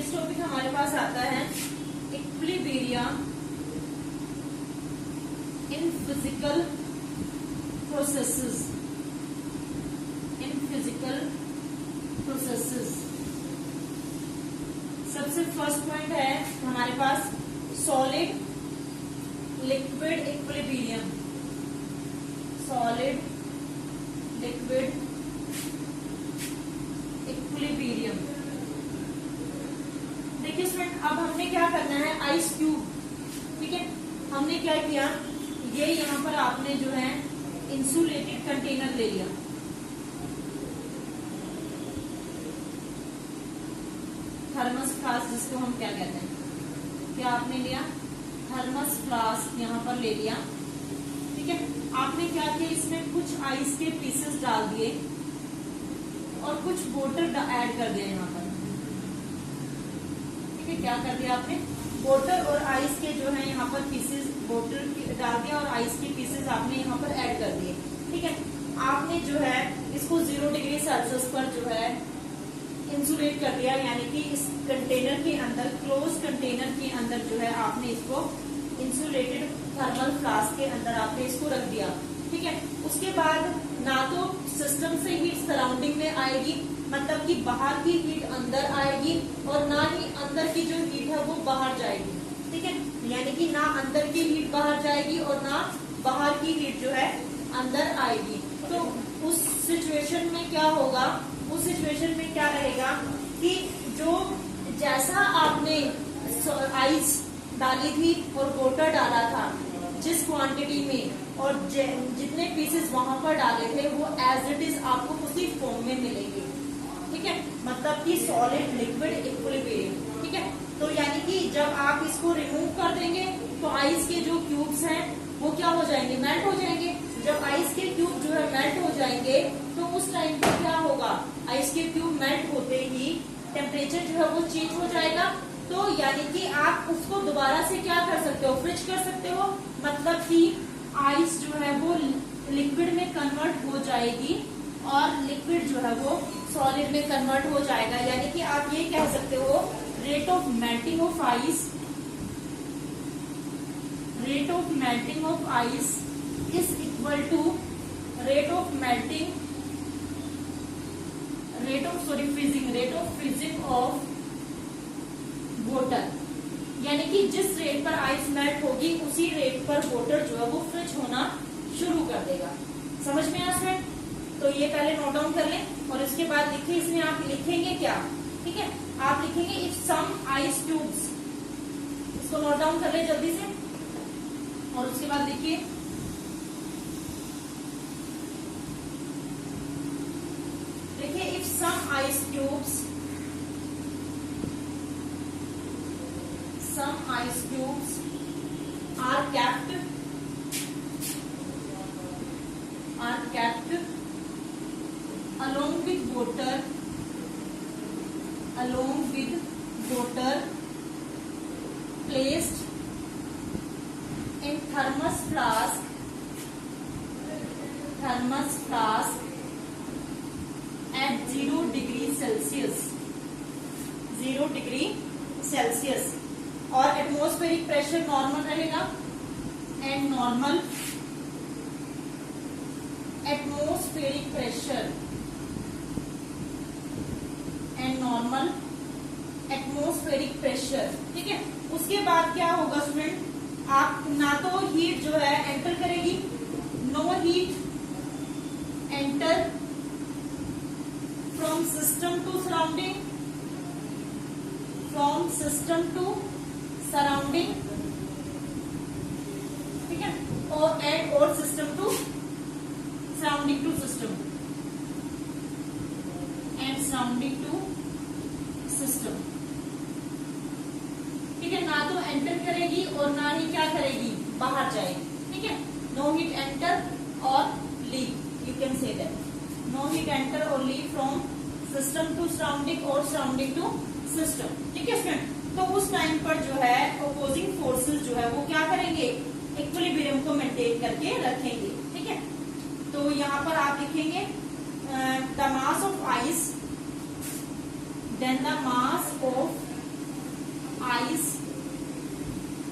Next topic हमारे पास आता है इक्विलिब्रियम इन फिजिकल प्रोसेसेस। सबसे फर्स्ट पॉइंट है हमारे पास solid liquid equilibrium. Solid liquid equilibrium. देखिए स्टूडेंट, अब हमने क्या करना है, आइस क्यूब, ठीक है, हमने क्या किया, ये यहाँ पर आपने जो है इंसुलेटेड कंटेनर ले लिया, थर्मस फ्लास्क जिसको हम क्या कहते हैं, क्या आपने लिया, थर्मस फ्लास्क यहाँ पर ले लिया, ठीक है। आपने क्या किया, इसमें कुछ आइस के पीसेस डाल दिए और कुछ वाटर ऐड कर दिया यहाँ पर, ठीक है। क्या कर दिया आपने, वाटर और आइस के जो है यहाँ पर पीसेस, वाटर डाल दिया और आइस के पीसेस आपने यहाँ पर ऐड कर दिए, ठीक है। आपने जो है इसको 0 डिग्री सेल्सियस पर जो है इंसुलेट कर दिया, यानी कि इस कंटेनर के अंदर, क्लोज कंटेनर के अंदर जो है आपने इसको इंसुलेटेड थर्मल फ्लास्क के अंदर आपने इसको रख दिया, ठीक है। उसके बाद ना तो सिस्टम से हीट सराउंडिंग में आएगी, मतलब कि बाहर की हीट अंदर आएगी, और ना ही अंदर की जो हीट है वो बाहर जाएगी, ठीक है। यानी कि ना अंदर की हीट बाहर जाएगी और ना बाहर की हीट जो है अंदर आएगी। तो उस सिचुएशन में क्या होगा, उस सिचुएशन में क्या रहेगा कि जो जैसा आपने आइस डाली थी और वाटर डाला था जिस क्वांटिटी में, और जितने पीसेस वहां पर डाले थे वो एज इट इज आपको उसी फॉर्म में मिलेंगे, ठीक है। मतलब कि सॉलिड लिक्विड इक्विलिब्रियम, ठीक है। तो यानी कि जब आप इसको रिमूव कर देंगे तो आइस के जो क्यूब्स हैं वो क्या हो जाएंगे, मेल्ट हो जाएंगे। जब आइस के क्यूब जो है मेल्ट हो जाएंगे तो उस टाइम पे क्या होगा, आइस के क्यूब मेल्ट होते ही टेम्परेचर जो है वो चेंज हो जाएगा। तो यानी कि आप उसको दोबारा से क्या कर सकते हो, फ्रिज कर सकते हो, मतलब कि आइस जो है वो लिक्विड में कन्वर्ट हो जाएगी और लिक्विड जो है वो सॉलिड में कन्वर्ट हो जाएगा। यानी कि आप ये कह सकते हो rate of melting of ice, rate of melting of ice is equal to rate of melting, rate of freezing of water. यानी कि जिस रेट पर आइस मेल्ट होगी उसी रेट पर वाटर जो है वो फ्रिज होना शुरू कर देगा। समझ में आ रहा है? तो ये पहले नोट डाउन कर लें और इसके बाद लिखिए, इसमें आप लिखेंगे क्या, ठीक है, आप लिखेंगे इफ सम आइस क्यूब्स, इसको नोट डाउन कर ले जल्दी से, और उसके बाद लिखिए if some ice cubes are kept along with water placed in thermos flask at 0 degree Celsius और एटमॉस्फेरिक प्रेशर नॉर्मल रहेगा, एंड नॉर्मल एटमॉस्फेरिक प्रेशर, ठीक है। उसके बाद क्या होगा स्टूडेंट, आप ना तो हीट जो है एंटर करेगी, no heat enter from system to surrounding, ठीक है, और system to surrounding to system, and surrounding to system, ठीक है। ना तो एंटर करेगी और ना ही क्या करेगी, बाहर जाएगी, ठीक है। No heat enter or leave, you can say that, no heat enter or leave from system to surrounding or surrounding to system, ठीक है स्टूडेंट। तो उस टाइम पर जो है अपोजिंग फोर्सेस जो है वो क्या करेंगे, इक्विलिब्रियम को मेंटेन करके रखेंगे, ठीक है। तो यहाँ पर आप लिखेंगे the mass of ice, then the mass of ice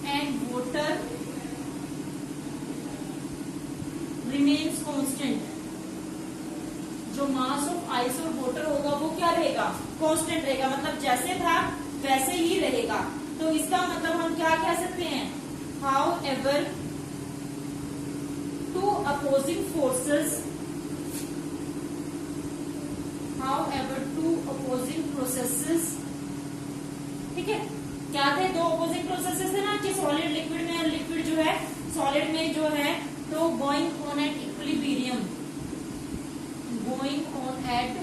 and water remains constant, जो मास ऑफ आइस और वाटर होगा वो क्या रहेगा, कांस्टेंट रहेगा, मतलब जैसे था वैसे ही रहेगा। तो इसका मतलब हम क्या कह सकते हैं, how ever to opposing forces, how ever to opposing processes, ठीक है। क्या थे, दो अपोजिंग प्रोसेसेस है ना, कि सॉलिड लिक्विड में, और लिक्विड जो है सॉलिड में जो है, तो going on at equilibrium, going on at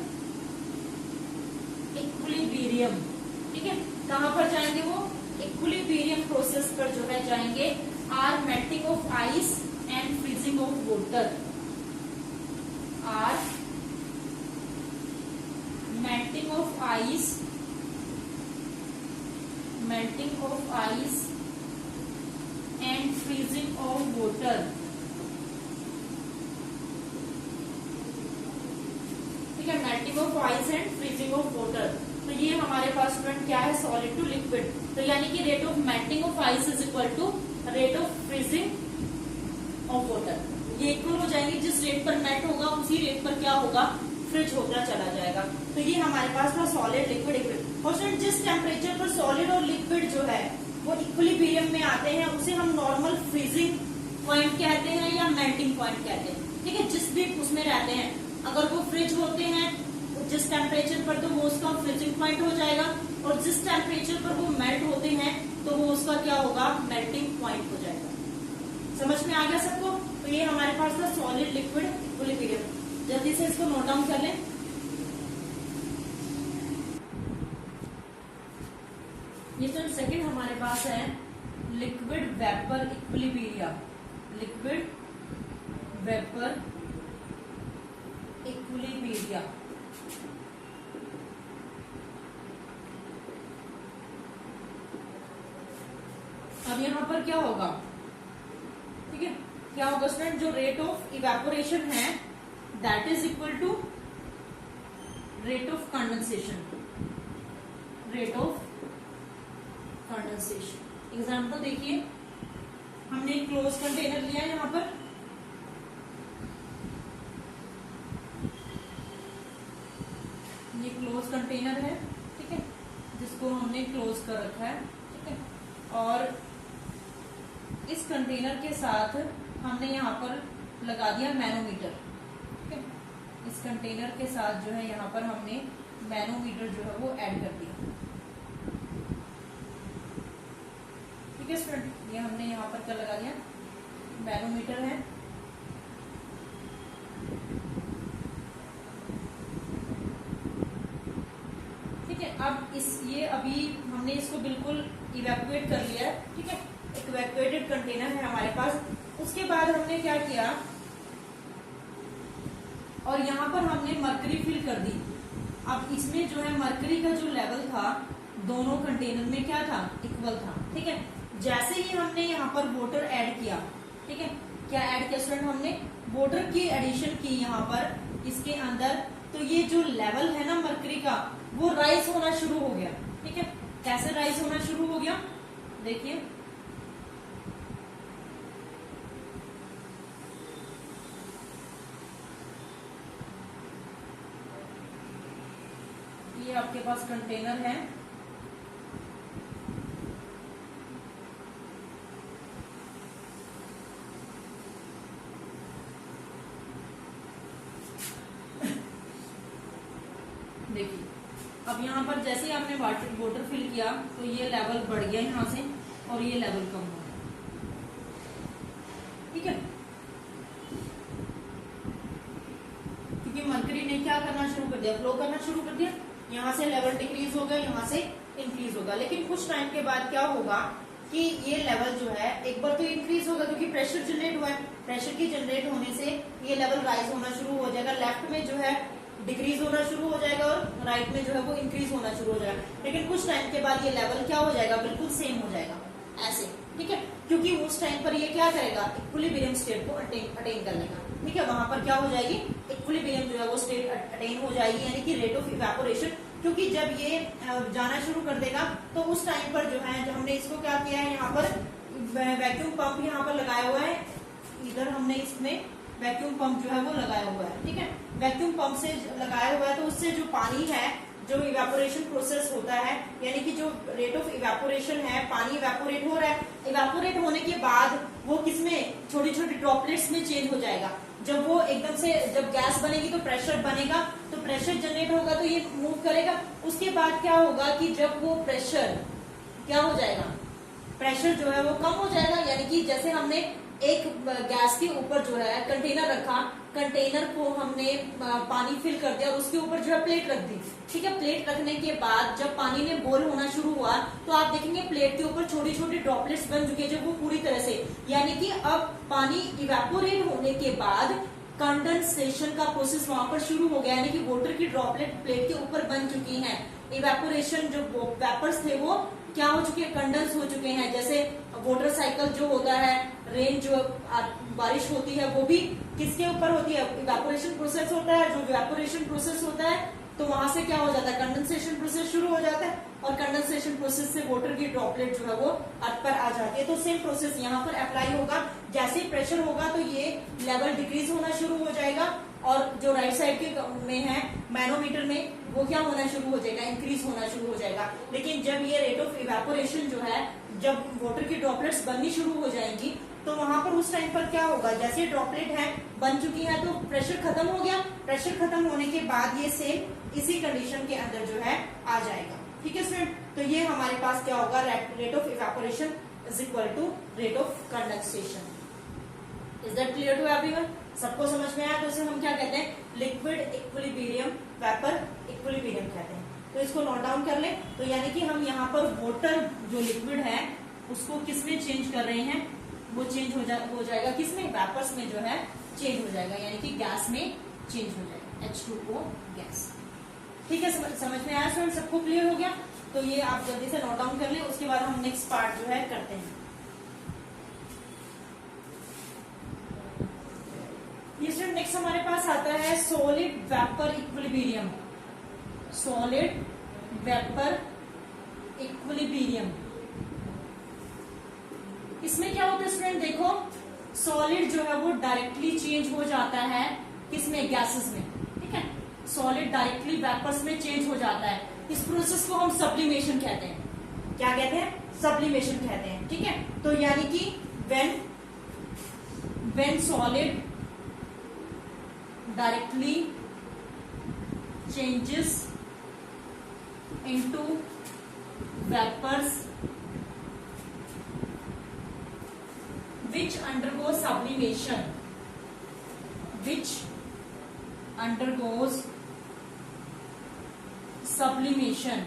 equilibrium, ठीक है। कहां पर जाएंगे वो, इक्विलिब्रियम प्रोसेस पर जो है जाएंगे, are melting of ice and freezing of water, are melting of ice, melting of ice and freezing of water, ठीक है, melting of ice and freezing of water. तो ये हमारे पास स्टूडेंट क्या है, सॉलिड टू लिक्विड। तो यानी कि rate of melting of ice is equal to rate of freezing of water, ये इक्वल हो जाएंगे। जिस रेट पर मेल्ट होगा उसी रेट पर क्या होगा, फ्रिज होता चला जाएगा। तो ये हमारे पास था सॉलिड लिक्विड इक्विलिब्रियम। और स्टूडेंट जिस टेम्परेचर पर सॉलिड और लिक्विड जो है वो इक्विलिब्रियम में आते हैं उसे हम नॉर्मल फ्रीजिंग पॉइंट कहते हैं या मेल्टिंग पॉइंट कहते हैं, ठीक है। जिस भी उसमें रहते हैं, अगर वो फ्रिज होते हैं जिस टेम्परेचर पर, तो वो उसका फ्रीजिंग पॉइंट हो जाएगा, और जिस टेम्परेचर पर वो मेल्ट होते हैं तो वो उसका क्या होगा, मेल्टिंग पॉइंट हो जाएगा। समझ में आ गया सबको। तो ये हमारे पास था सॉलिड लिक्विड इक्विलिब्रियम। जल्दी से इसको नोट डाउन कर लें। ये तो सेकंड हमारे पास है liquid vapour equilibrium, liquid vapour equilibrium. अब यहां पर क्या होगा, ठीक है, क्या होगा स्टूडेंट, जो रेट ऑफ इवेपोरेशन है that is equal to rate of condensation, rate of condensation. Example देखिए, हमने एक क्लोज कंटेनर लिया यहां पर, ये क्लोज कंटेनर है, ठीक है, जिसको हमने क्लोज कर रखा है, ठीक है। और इस कंटेनर के साथ हमने यहाँ पर लगा दिया मैनोमीटर, ठीक है। इस कंटेनर के साथ जो है यहाँ पर हमने मैनोमीटर जो है वो ऐड कर दिया, ठीक है स्टूडेंट। ये हमने यहाँ पर क्या लगा दिया, मैनोमीटर है, ठीक है। अब ये अभी हमने इसको बिल्कुल इवैक्यूएट कर लिया है, ठीक है, इवैक्यूएटेड कंटेनर है हमारे पास। उसके बाद हमने क्या किया, और यहाँ पर हमने मरकरी फिल कर दी। अब इसमें जो है मरकरी का जो लेवल था दोनों कंटेनर में क्या था, इक्वल था, ठीक है। जैसे ही हमने यहाँ पर वाटर ऐड किया, ठीक है, क्या ऐड किया स्टूडेंट, हमने वाटर की एडिशन की यहाँ पर इसके अंदर, तो ये जो लेवल है ना मरकरी का वो राइज होना शुरू हो गया, ठीक है। कैसे राइज होना शुरू हो गया, देखिए, ये आपके पास कंटेनर है, देखिए। अब यहाँ पर जैसे ही आपने वाटर फिल किया तो ये लेवल बढ़ गया यहाँ से और ये लेवल कम हो गया, ठीक है। क्योंकि मरकरी ने क्या करना शुरू कर दिया, फ्लो करना शुरू कर दिया, यहाँ से लेवल डिक्रीज होगा, यहाँ से इंक्रीज होगा। लेकिन कुछ टाइम के बाद क्या होगा कि ये लेवल जो है एक बार तो इंक्रीज होगा क्योंकि प्रेशर जनरेट हुआ है, प्रेशर की जनरेट होने से ये लेवल राइज होना शुरू हो जाएगा। लेफ्ट में जो है डिक्रीज होना शुरू हो जाएगा और राइट में जो है वो इंक्रीज होना शुरू हो जाएगा। लेकिन कुछ टाइम के बाद ये लेवल क्या हो जाएगा, बिल्कुल सेम हो जाएगा, ऐसे, ठीक है। क्योंकि उस टाइम पर ये क्या करेगा, इक्विलिब्रियम स्टेट को अटेन कर लेगा, ठीक है। वहां पर क्या हो जाएगी, इक्विलिब्रियम जो है वो स्टेट अटेन हो जाएगी, यानी कि रेट ऑफ इवेपोरेशन क्योंकि जब ये जाना शुरू कर देगा तो उस टाइम पर जो है, जो हमने इसको क्या किया है, यहाँ पर वैक्यूम पंप यहाँ पर लगाया हुआ है, इधर हमने इसमें वैक्यूम पंप जो है वो लगाया हुआ है। ठीक है, वैक्यूम पंप से लगाया हुआ है, तो उससे जो पानी है, जो इवेपोरेशन प्रोसेस होता है, यानी कि जो रेट ऑफ इवेपोरेशन है, पानी इवेपोरेट हो रहा है, इवेपोरेट होने के बाद वो किसमें, छोटी छोटी ड्रॉपलेट्स में चेंज हो जाएगा। जब वो एकदम से, जब गैस बनेगी तो प्रेशर बनेगा, तो प्रेशर जनरेट होगा तो ये मूव करेगा। उसके बाद क्या होगा कि जब वो प्रेशर क्या हो जाएगा, प्रेशर जो है वो कम हो जाएगा, यानी कि जैसे हमने एक गैस के ऊपर जो है कंटेनर रखा, कंटेनर को हमने पानी फिल कर दिया और उसके ऊपर जो है प्लेट रख दी। ठीक है, प्लेट रखने के बाद जब पानी में बॉयल होना शुरू हुआ तो आप देखेंगे प्लेट के ऊपर छोटी छोटी ड्रॉपलेट्स बन चुके हैं, जब वो पूरी तरह से, यानी कि अब पानी इवेपोरेट होने के बाद कंडेंसेशन का प्रोसेस वहां पर शुरू हो गया, यानी कि वाटर की ड्रॉपलेट प्लेट के ऊपर बन चुकी हैं। इवेपोरेशन, जो वेपर्स थे वो क्या हो चुके हैं, कंडेंस हो चुके हैं। जैसे वाटर साइकिल जो होता है, रेन जो बारिश होती है वो भी किसके ऊपर होती है, इवेपोरेशन प्रोसेस होता है। जो इवेपोरेशन प्रोसेस होता है तो वहां से क्या हो जाता है, कंडेंसेशन प्रोसेस शुरू हो जाता है, और कंडेंसेशन प्रोसेस से वाटर की ड्रॉपलेट जो है वो अर्थ पर आ जाती है। तो सेम प्रोसेस यहाँ पर अप्लाई होगा। जैसे ही प्रेशर होगा तो ये लेवल डिक्रीज होना शुरू हो जाएगा, और जो राइट साइड के में है मैनोमीटर में, वो क्या होना शुरू हो जाएगा, इंक्रीज होना शुरू हो जाएगा। लेकिन जब ये रेट ऑफ इवेपोरेशन जो है, जब वाटर की ड्रॉपलेट्स बननी शुरू हो जाएंगी तो वहां पर उस टाइम पर क्या होगा, जैसे ड्रॉपलेट है बन चुकी है तो प्रेशर खत्म हो गया। प्रेशर खत्म होने के बाद ये सेम इसी कंडीशन के अंदर जो है आ जाएगा। ठीक है स्टूडेंट, तो ये हमारे पास क्या होगा, rate of evaporation is equal to rate of condensation. Is that clear to everyone? सबको समझ में आया? तो इसे हम क्या कहते हैं, लिक्विड इक्विलिब्रियम, वेपर इक्विलिब्रियम कहते हैं। तो इसको नोट डाउन कर ले। तो यानी कि हम यहाँ पर वाटर जो लिक्विड है उसको किसमें चेंज कर रहे हैं, वो चेंज हो जाएगा किसमें, वेपर्स में जो है चेंज हो जाएगा, यानी कि गैस में चेंज हो जाएगा, H2O गैस। ठीक है, समझ में आया स्टूडेंट? सबको क्लियर हो गया? तो ये आप जल्दी से नोट डाउन कर ले, उसके बाद हम नेक्स्ट पार्ट जो है करते हैं। ये स्टूडेंट नेक्स्ट हमारे पास आता है solid vapour equilibrium. Solid vapour equilibrium, इसमें क्या होता है स्टूडेंट, देखो सॉलिड जो है वो डायरेक्टली चेंज हो जाता है किसमें, गैसेस में। ठीक है, सॉलिड डायरेक्टली वेपर्स में चेंज हो जाता है। इस प्रोसेस को हम सब्लिमेशन कहते हैं। क्या कहते हैं, सब्लिमेशन कहते हैं। ठीक है, तो यानी कि when solid directly changes into vapors which undergoes sublimation, which undergoes sublimation।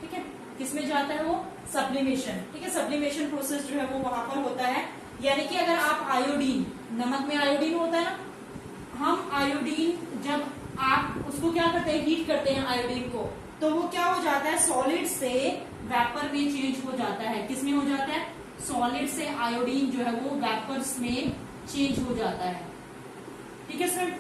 ठीक है, किसमें जाता है वो, सब्लिमेशन। ठीक है, सब्लिमेशन प्रोसेस जो है वो वहां पर होता है। यानी कि अगर आप आयोडीन, नमक में आयोडीन होता है ना, हम आयोडीन जब आप उसको क्या करते हैं, हीट करते हैं आयोडीन को, तो वो क्या हो जाता है, सॉलिड से वेपर में चेंज हो जाता है। किसमें हो जाता है, सॉलिड से आयोडीन जो है वो वेपर्स में चेंज हो जाता है। ठीक है सर,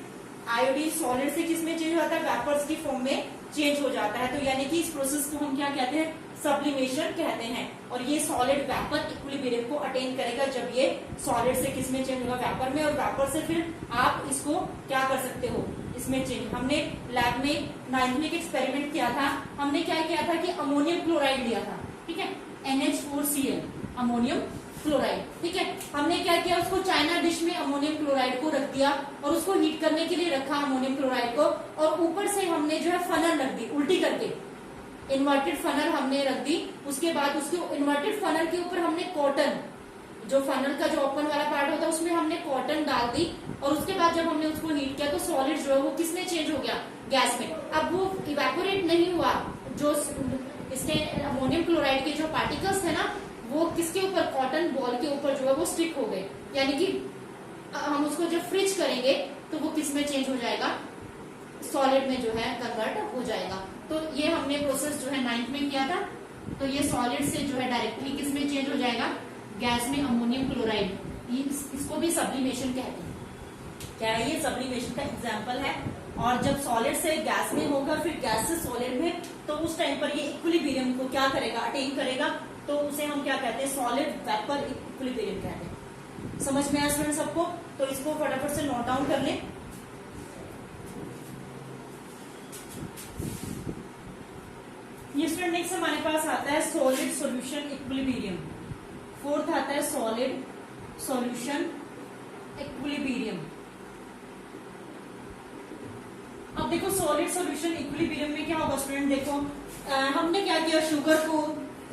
आयोडीन सॉलिड से किसमें चेंज होता है, वेपर्स की फॉर्म में चेंज हो जाता है। तो यानी कि इस प्रोसेस को हम क्या कहते हैं, सब्लिमेशन कहते हैं। और ये सॉलिड वेपर इक्विलिब्रियम को अटेन करेगा जब ये सॉलिड से किसमें चेंज होगा, वेपर में, और वेपर से फिर आप इसको क्या कर सकते हो, इसमें चेंज। हमने लैब में 9th में एक एक्सपेरिमेंट किया था। हमने क्या किया था कि अमोनियम क्लोराइड लिया था। ठीक है, NH4Cl, अमोनियम क्लोराइड। ठीक है, हमने क्या किया, उसको चाइना डिश में अमोनियम क्लोराइड को रख दिया और उसको हीट करने के लिए रखा अमोनियम क्लोराइड को, और ऊपर से हमने जो है फनल रख दी, उल्टी करके इन्वर्टेड फनल हमने रख दी। उसके बाद उसके इन्वर्टेड फनल के ऊपर हमने कॉटन, जो फनल का जो ओपन वाला पार्ट होता है उसमें हमने कॉटन डाल दी, और उसके बाद जब हमने उसको हीट किया तो सॉलिड जो है वो किसमें चेंज हो गया, गैस में। अब वो इवेपोरेट नहीं हुआ, जो इसके अमोनियम क्लोराइड के जो पार्टिकल्स थे ना, वो किसके ऊपर, कॉटन बॉल के ऊपर जो है वो स्टिक हो गए। यानी कि हम उसको जब फ्रिज करेंगे तो वो किसमें चेंज हो जाएगा, सॉलिड में जो है कन्वर्ट हो जाएगा। तो ये हमने प्रोसेस जो है 9th में किया था। तो ये सॉलिड से जो है डायरेक्टली किसमें चेंज हो जाएगा, गैस में, अमोनियम क्लोराइड। इसको भी सब्लिमेशन कहते हैं। क्या है ये, सब्लिमेशन का एग्जाम्पल है। और जब सॉलिड से गैस में होगा फिर गैस से सॉलिड में, तो उस टाइम पर ये इक्विलिब्रियम को क्या करेगा, अटेन करेगा, तो उसे हम क्या कहते हैं, सॉलिड वेपर इक्विलिब्रियम कहते हैं। समझ में आया स्टूडेंट सबको? तो इसको फटाफट से नोट डाउन कर लें। ये स्टूडेंट नेक्स्ट हमारे पास आता है सॉलिड सॉल्यूशन इक्विलिब्रियम। फोर्थ आता है सॉलिड सॉल्यूशन इक्विलिब्रियम। अब देखो सॉलिड सॉल्यूशन इक्विलिब्रियम में क्या होगा स्टूडेंट, देखो हमने क्या किया, शुगर को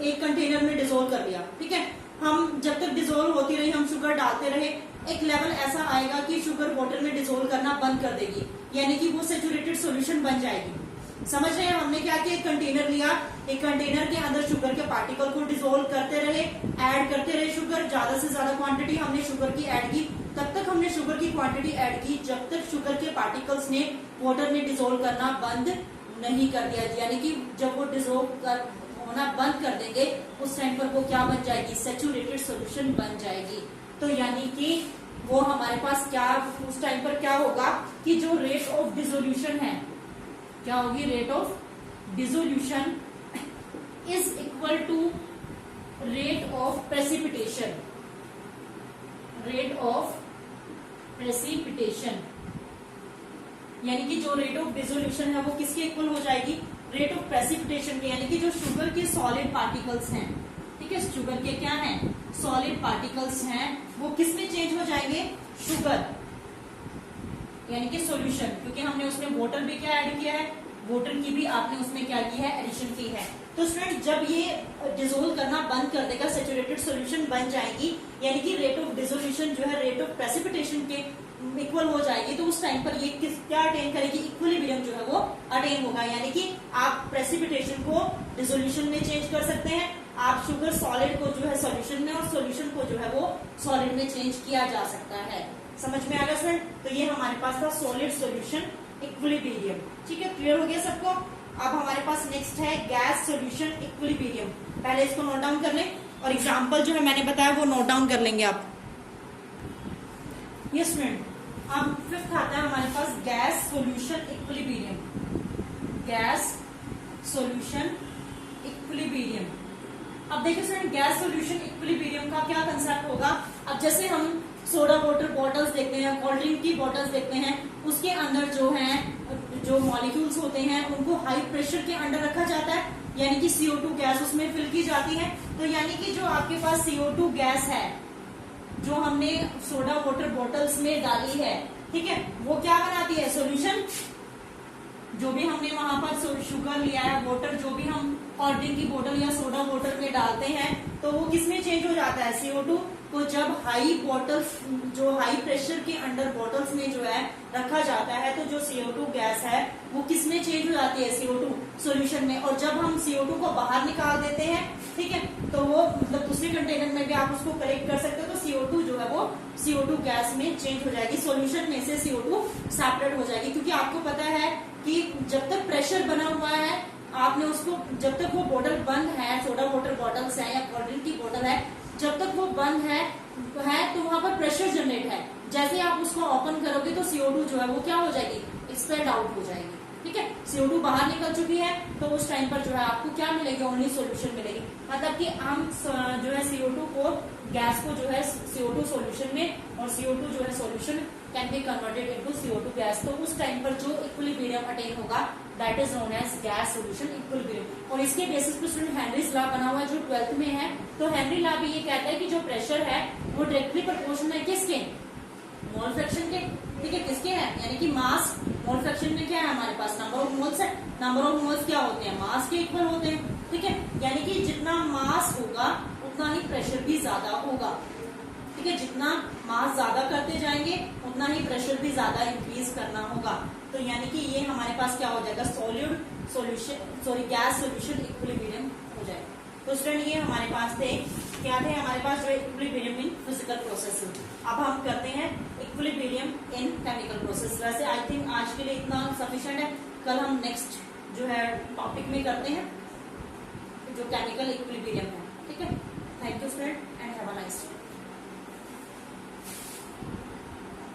एक कंटेनर में डिसोल्व कर लिया, ठीक है। हम जब तक डिसोल्व होती रही, हम शुगर डालते रहे, एक लेवल ऐसा आएगा कि शुगर वाटर में डिसोल्व करना बंद कर देगी, यानी कि वो सैचुरेटेड सॉल्यूशन बन जाएगी। समझ रहे हैं? हमने क्या किया, एक कंटेनर लिया, एक कंटेनर के अंदर शुगर के पार्टिकल को डिसोल्व करते रहे, ऐड करते रहे शुगर, ज्यादा से ज्यादा क्वांटिटी हमने शुगर की ऐड की। तब तक हमने शुगर की क्वांटिटी ऐड की जब तक शुगर के पार्टिकल्स ने वाटर में डिसोल्व करना बंद नहीं कर दिया, यानी कि जब वो डिसोल्व होना बंद कर देंगे उस टाइम पर वो क्या बन जाएगी, सैचुरेटेड सॉल्यूशन बन जाएगी। तो यानी कि वो हमारे पास क्या, उस टाइम पर क्या होगा कि जो रेट ऑफ डिसोल्यूशन है, क्या होगी, rate of dissolution is equal to rate of precipitation. Rate of precipitation यानी कि जो रेट ऑफ डिसोल्यूशन है वो किसके इक्वल हो जाएगी, रेट ऑफ प्रेसिपिटेशन के, यानी कि जो शुगर के सॉलिड पार्टिकल्स हैं, ठीक है, शुगर के क्या हैं, सॉलिड पार्टिकल्स हैं, वो किस में चेंज हो जाएंगे, शुगर यानी कि सॉल्यूशन, क्योंकि हमने उसमें वाटर भी क्या ऐड किया है, वाटर की भी आपने उसमें क्या की है, एडिशन की है। तो स्टूडेंट जब ये डिसोल्व करना बंद कर देगा, सैचुरेटेड सॉल्यूशन बन जाएगी, यानी कि रेट ऑफ डिसोल्यूशन जो है रेट ऑफ प्रेसिपिटेशन के इक्वल हो जाएगी, तो उस टाइम पर ये क्या अटेन करेगी, इक्विलिब्रियम जो है वो अटेन होगा। यानी कि आप प्रेसिपिटेशन को डिसोल्यूशन में चेंज कर सकते हैं, आप शुगर सॉलिड को जो है सॉल्यूशन में, और सॉल्यूशन को जो है वो सॉलिड में चेंज किया जा सकता है। समझ में आ गया स्टूडेंट? तो ये हमारे पास था सॉलिड सॉल्यूशन इक्विलिब्रियम। ठीक है, क्लियर हो गया सबको? अब हमारे पास नेक्स्ट है गैस सॉल्यूशन इक्विलिब्रियम। पहले इसको नोट डाउन कर लें और एग्जांपल जो है मैंने बताया वो नोट डाउन कर लेंगे आप। यस स्टूडेंट, अब फिफ्थ आता है हमारे पास gas solution equilibrium. Gas solution equilibrium. अब देखिए स्टूडेंट, गैस सॉल्यूशन इक्विलिब्रियम का क्या कंसेप्ट होगा। अब जैसे हम सोडा वाटर बॉटल्स देखते हैं, कोल्ड ड्रिंक की बॉटल्स देखते हैं, उसके अंदर जो है जो मॉलिक्यूल्स होते हैं उनको हाई प्रेशर के अंडर रखा जाता है, यानी कि CO2 गैस उसमें फिल की जाती है। तो यानी कि जो आपके पास CO2 गैस है जो हमने सोडा वाटर बॉटल्स में डाली है, ठीक है, वो क्या बनाती है, सॉल्यूशन। जो भी हमने वहां पर शुगर लिया है, वाटर जो भी हम कोल्ड ड्रिंक की बोतल या सोडा वाटर में डालते हैं, तो वो किसमें चेंज हो जाता है, CO2 को। जब हाई बॉटल्स जो हाई प्रेशर के अंडर बॉटल्स में जो है रखा जाता है, तो जो CO2 गैस है वो किसमें चेंज हो जाती है, CO2 सॉल्यूशन में। और जब हम CO2 को बाहर निकाल देते हैं, ठीक है, तो वो मतलब दूसरे कंटेनर में भी आप उसको कलेक्ट कर सकते हो, तो CO2 जो है वो CO2 गैस में चेंज हो जाएगी, सॉल्यूशन में से CO2 सेपरेट हो जाएगी। क्योंकि आपको पता है कि जब तक प्रेशर बना हुआ है, आपने उसको, जब तक वो बोतल बंद है, सोडा वाटर बॉटल्स है या कोल्ड ड्रिंक की बोतल है, जब तक वो बंद है तो वहां पर प्रेशर जनरेट है। जैसे आप उसको ओपन करोगे तो CO2 जो है वो क्या हो जाएगी, एक्सपेल आउट हो जाएगी। ठीक है, CO2 बाहर निकल चुकी है, तो उस टाइम पर जो है आपको क्या मिलेगी, ओनली सॉल्यूशन मिलेगी। मतलब कि हम जो है CO2 को, गैस को जो है CO2 सॉल्यूशन में, और CO2 जो है solution can be converted into CO2 gas. तो उस टाइम पर जो इक्विलिब्रियम अटेन होगा, that is known as gas solution equilibrium. और इसके बेसिस पे स्टूडेंट हेनरीज लॉ बना हुआ है जो 12th में है। तो हेनरी लॉ भी ये कहता है कि जो प्रेशर है वो डायरेक्टली प्रोपोर्शनल है किसके, मोल फ्रैक्शन के। ठीक है, किसके है, यानी कि मास, मोल फ्रैक्शन में क्या है हमारे पास, नंबर ऑफ मोल्स है। नंबर ऑफ मोल्स क्या होते हैं, मास के इक्वल होते हैं। ठीक है, यानी कि जितना मास होगा उतना ही प्रेशर भी ज्यादा होगा। ठीक है, जितना मास ज्यादा करते जाएंगे उतना ही प्रेशर भी ज्यादा इंक्रीज करना होगा। तो यानी कि ये हमारे पास क्या हो जाएगा, solid solution, sorry gas solution equilibrium हो जाएगा। तो स्टूडेंट ये हमारे पास थे, क्या थे हमारे पास, जो इक्विलिब्रियम इन फिजिकल प्रोसेस। अब हम करते हैं इक्विलिब्रियम इन केमिकल प्रोसेस। वैसे आई थिंक आज के लिए इतना सफिशिएंट है, कल हम नेक्स्ट जो है टॉपिक में करते हैं जो केमिकल इक्विलिब्रियम है। ठीक है, thank you student and have a nice day.